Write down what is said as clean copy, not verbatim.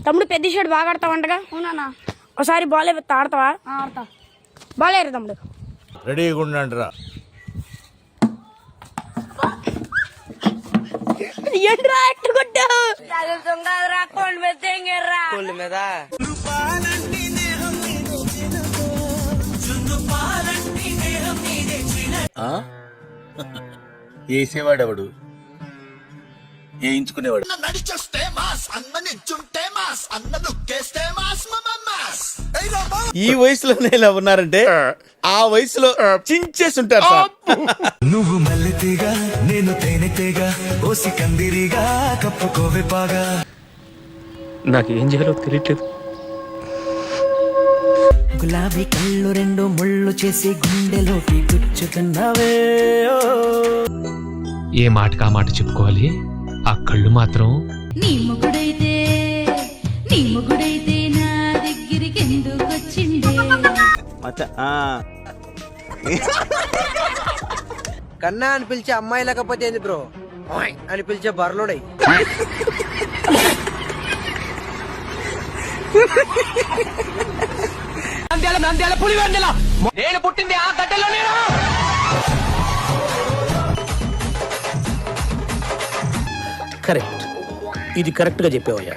తమ్ముడు పెద్ద షర్ట్ బాగా ఆడతావంటగా? అవునా? ఒకసారి బాల్ ఆడతావా? ఆడతా. బాల్ ఏరు తమ్ముడు. రెడీగా ఉండండిరా. ఏంట్రా యాక్ట్ కొట్టావు? వేసేవాడెవడు? వేయించుకునేవాడు. ఈ వయసులోనే ఇలా ఉన్నారంటే ఆ వయసులో చించేసి ఉంటారు సార్. నువ్వు మల్లెతీగా నేను తేనెతీగా ఓసి కందిరిగా కప్పుకోవే పాగా. నాకేం చేయాలో తెలియట్లేదు. గులాబీ కళ్ళు రెండు ముళ్ళు చేసి గుండెలోకి గుచ్చుతున్నావే. ఏ మాటకా మాట చెప్పుకోవాలి. ఆ కళ్ళు మాత్రం నీ మొగుడైతే నా దగ్గరికి ఎందుకు వచ్చిండే? కన్నా అని పిలిచే అమ్మాయి లేకపోతే ఏంది బ్రో అని పిలిచే బర్లోడై. నేను పుట్టింది ఆ గడ్డలోనే. కరెక్ట్, ఇది కరెక్ట్ గా చెప్పావయ్యా.